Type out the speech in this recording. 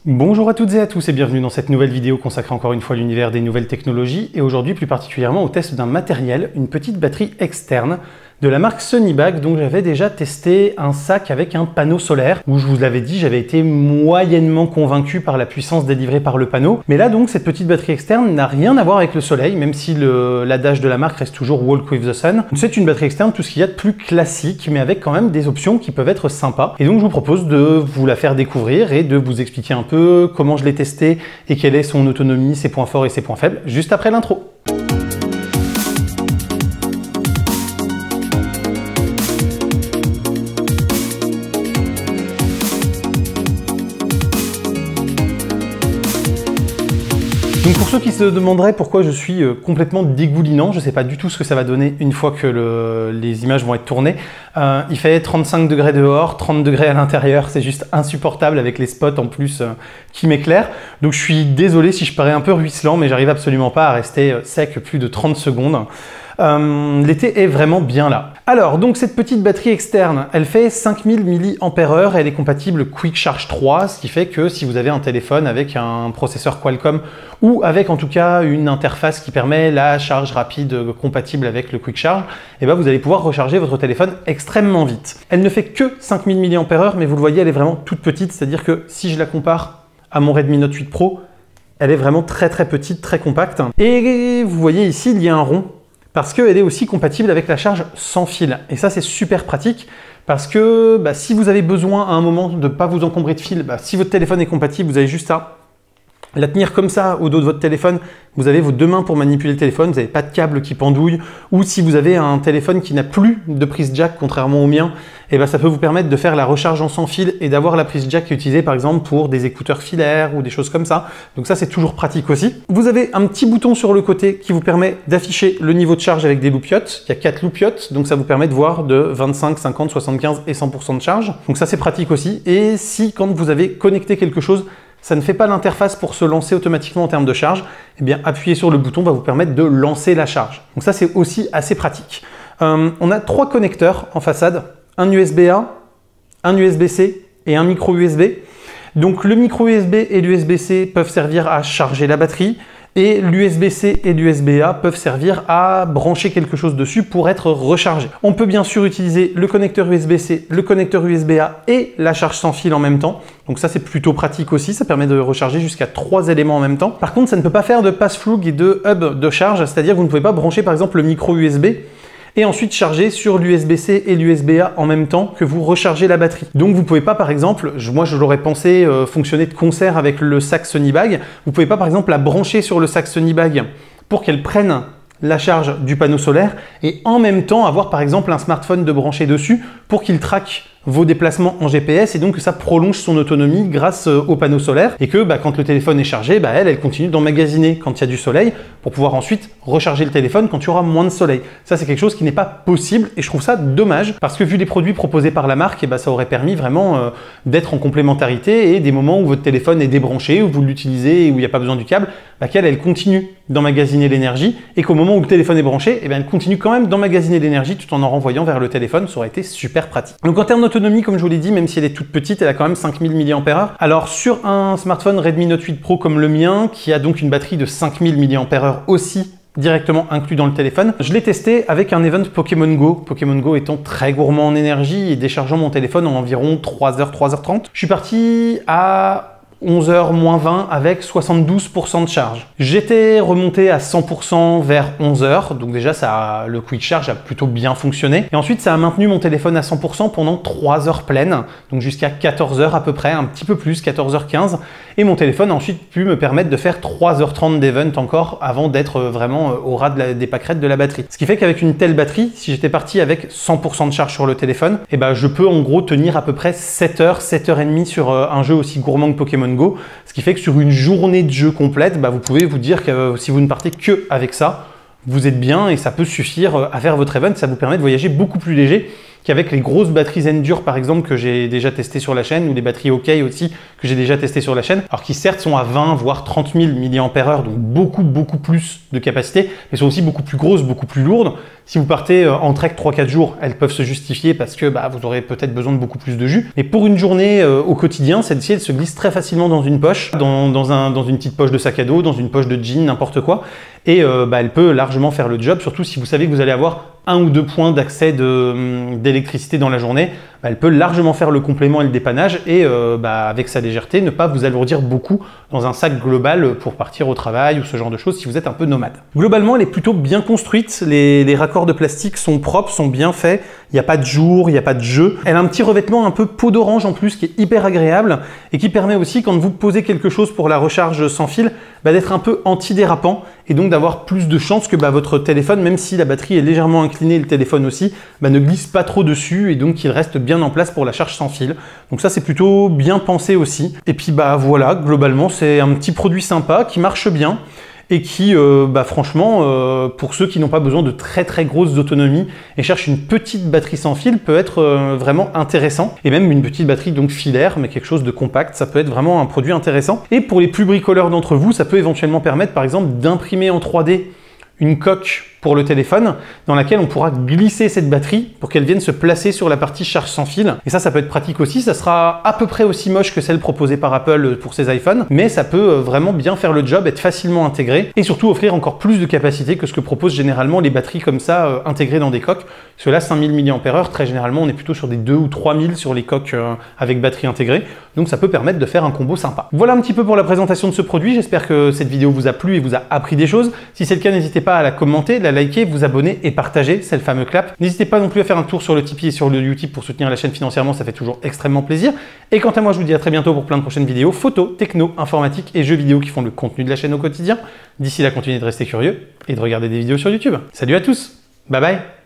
Bonjour à toutes et à tous et bienvenue dans cette nouvelle vidéo consacrée encore une fois à l'univers des nouvelles technologies et aujourd'hui plus particulièrement au test d'un matériel, une petite batterie externe de la marque Sonibag. Donc j'avais déjà testé un sac avec un panneau solaire où je vous l'avais dit, j'avais été moyennement convaincu par la puissance délivrée par le panneau. Mais là donc cette petite batterie externe n'a rien à voir avec le soleil, même si l'adage de la marque reste toujours Walk with the Sun. C'est une batterie externe, tout ce qu'il y a de plus classique, mais avec quand même des options qui peuvent être sympas. Et donc je vous propose de vous la faire découvrir et de vous expliquer un peu comment je l'ai testée et quelle est son autonomie, ses points forts et ses points faibles, juste après l'intro. Donc pour ceux qui se demanderaient pourquoi je suis complètement dégoulinant, je ne sais pas du tout ce que ça va donner une fois que les images vont être tournées. Il fait 35 degrés dehors, 30 degrés à l'intérieur, c'est juste insupportable avec les spots en plus qui m'éclairent. Donc je suis désolé si je parais un peu ruisselant, mais j'arrive absolument pas à rester sec plus de 30 secondes. L'été est vraiment bien là. Alors, donc cette petite batterie externe, elle fait 5000 mAh, elle est compatible Quick Charge 3, ce qui fait que si vous avez un téléphone avec un processeur Qualcomm ou avec en tout cas une interface qui permet la charge rapide compatible avec le Quick Charge, et ben vous allez pouvoir recharger votre téléphone extrêmement vite. Elle ne fait que 5000 mAh, mais vous le voyez, elle est vraiment toute petite, c'est-à-dire que si je la compare à mon Redmi Note 8 Pro, elle est vraiment très petite, très compacte. Et vous voyez ici, il y a un rond, parce qu'elle est aussi compatible avec la charge sans fil. Et ça, c'est super pratique parce que si vous avez besoin à un moment de ne pas vous encombrer de fil, si votre téléphone est compatible, vous avez juste à la tenir comme ça au dos de votre téléphone. Vous avez vos deux mains pour manipuler le téléphone, vous n'avez pas de câble qui pendouille. Ou si vous avez un téléphone qui n'a plus de prise jack, contrairement au mien, ça peut vous permettre de faire la recharge en sans fil et d'avoir la prise jack qui est utilisée par exemple pour des écouteurs filaires ou des choses comme ça. Donc ça, c'est toujours pratique aussi. Vous avez un petit bouton sur le côté qui vous permet d'afficher le niveau de charge avec des loupiottes. Il y a 4 loupiottes, donc ça vous permet de voir de 25, 50, 75 et 100% de charge. Donc ça, c'est pratique aussi. Et si quand vous avez connecté quelque chose, ça ne fait pas l'interface pour se lancer automatiquement en termes de charge, appuyer sur le bouton va vous permettre de lancer la charge. Donc ça, c'est aussi assez pratique. On a 3 connecteurs en façade, un USB-A, un USB-C et un micro USB. Donc le micro USB et l'USB-C peuvent servir à charger la batterie et l'USB-C et l'USB-A peuvent servir à brancher quelque chose dessus pour être rechargé. On peut bien sûr utiliser le connecteur USB-C, le connecteur USB-A et la charge sans fil en même temps. Donc ça, c'est plutôt pratique aussi, ça permet de recharger jusqu'à 3 éléments en même temps. Par contre, ça ne peut pas faire de pass-through et de hub de charge, c'est-à-dire que vous ne pouvez pas brancher par exemple le micro USB et ensuite charger sur l'USB-C et l'USB-A en même temps que vous rechargez la batterie. Donc vous ne pouvez pas par exemple, moi je l'aurais pensé fonctionner de concert avec le sac Sonibag, vous ne pouvez pas par exemple la brancher sur le sac Sonibag pour qu'elle prenne la charge du panneau solaire et en même temps avoir par exemple un smartphone de brancher dessus pour qu'il traque vos déplacements en GPS et donc que ça prolonge son autonomie grâce au panneau solaire et que quand le téléphone est chargé, elle continue d'emmagasiner quand il y a du soleil pour pouvoir ensuite recharger le téléphone quand il y aura moins de soleil. Ça, c'est quelque chose qui n'est pas possible et je trouve ça dommage parce que vu les produits proposés par la marque, ça aurait permis vraiment d'être en complémentarité et des moments où votre téléphone est débranché, où vous l'utilisez et où il n'y a pas besoin du câble, qu'elle continue d'emmagasiner l'énergie et qu'au moment où le téléphone est branché, elle continue quand même d'emmagasiner l'énergie tout en renvoyant vers le téléphone. Ça aurait été super pratique. Donc en termes d'autonomie, comme je vous l'ai dit, même si elle est toute petite, elle a quand même 5000 mAh. Alors sur un smartphone Redmi Note 8 Pro comme le mien, qui a donc une batterie de 5000 mAh aussi directement inclus dans le téléphone, je l'ai testé avec un event Pokémon Go. Pokémon Go étant très gourmand en énergie et déchargeant mon téléphone en environ 3h, 3h30. Je suis parti à 11h moins 20 avec 72% de charge. J'étais remonté à 100% vers 11h, donc déjà le Quick Charge a plutôt bien fonctionné. Et ensuite ça a maintenu mon téléphone à 100% pendant 3 heures pleines, donc jusqu'à 14h à peu près, un petit peu plus, 14h15. Et mon téléphone a ensuite pu me permettre de faire 3h30 d'event encore avant d'être vraiment au ras des pâquerettes de la batterie. Ce qui fait qu'avec une telle batterie, si j'étais parti avec 100% de charge sur le téléphone, je peux en gros tenir à peu près 7h, 7h30 sur un jeu aussi gourmand que Pokémon Go, ce qui fait que sur une journée de jeu complète, vous pouvez vous dire que si vous ne partez que avec ça, vous êtes bien et ça peut suffire à faire votre event. Ça vous permet de voyager beaucoup plus léger qu'avec les grosses batteries Endure par exemple que j'ai déjà testé sur la chaîne, ou les batteries OK aussi que j'ai déjà testé sur la chaîne, alors qui certes sont à 20 voire 30 000 mAh, donc beaucoup plus de capacité, mais sont aussi beaucoup plus grosses, beaucoup plus lourdes. Si vous partez en trek 3-4 jours, elles peuvent se justifier parce que vous aurez peut-être besoin de beaucoup plus de jus. Mais pour une journée au quotidien, celle-ci elle se glisse très facilement dans une poche, dans une petite poche de sac à dos, dans une poche de jean, n'importe quoi. Et elle peut largement faire le job, surtout si vous savez que vous allez avoir 1 ou 2 points d'accès d'électricité dans la journée. Elle peut largement faire le complément et le dépannage et avec sa légèreté, ne pas vous alourdir beaucoup dans un sac global pour partir au travail ou ce genre de choses si vous êtes un peu nomade. Globalement, elle est plutôt bien construite, les raccords de plastique sont propres, sont bien faits, il n'y a pas de jour, il n'y a pas de jeu. Elle a un petit revêtement un peu peau d'orange en plus qui est hyper agréable et qui permet aussi quand vous posez quelque chose pour la recharge sans fil, d'être un peu antidérapant et donc d'avoir plus de chances que votre téléphone, même si la batterie est légèrement inclinée, le téléphone aussi, ne glisse pas trop dessus et donc qu'il reste bien en place pour la charge sans fil. Donc ça c'est plutôt bien pensé aussi. Et puis voilà, globalement c'est un petit produit sympa qui marche bien et qui, franchement, pour ceux qui n'ont pas besoin de très grosses autonomies et cherchent une petite batterie sans fil, peut être vraiment intéressant. Et même une petite batterie donc filaire, mais quelque chose de compact, ça peut être vraiment un produit intéressant. Et pour les plus bricoleurs d'entre vous, ça peut éventuellement permettre, par exemple, d'imprimer en 3D une coque pour le téléphone dans laquelle on pourra glisser cette batterie pour qu'elle vienne se placer sur la partie charge sans fil. Et ça peut être pratique aussi. Ça sera à peu près aussi moche que celle proposée par Apple pour ses iPhones, mais ça peut vraiment bien faire le job, être facilement intégré et surtout offrir encore plus de capacité que ce que proposent généralement les batteries comme ça intégrées dans des coques. Parce que là, 5000 mAh, très généralement, on est plutôt sur des 2 ou 3000 sur les coques avec batterie intégrée. Donc ça peut permettre de faire un combo sympa. Voilà un petit peu pour la présentation de ce produit. J'espère que cette vidéo vous a plu et vous a appris des choses. Si c'est le cas, n'hésitez pas à la commenter, la liker, vous abonner et partager, c'est le fameux clap. N'hésitez pas non plus à faire un tour sur le Tipeee et sur le Utip pour soutenir la chaîne financièrement, ça fait toujours extrêmement plaisir. Et quant à moi, je vous dis à très bientôt pour plein de prochaines vidéos, photos, techno, informatique et jeux vidéo qui font le contenu de la chaîne au quotidien. D'ici là, continuez de rester curieux et de regarder des vidéos sur YouTube. Salut à tous, bye bye.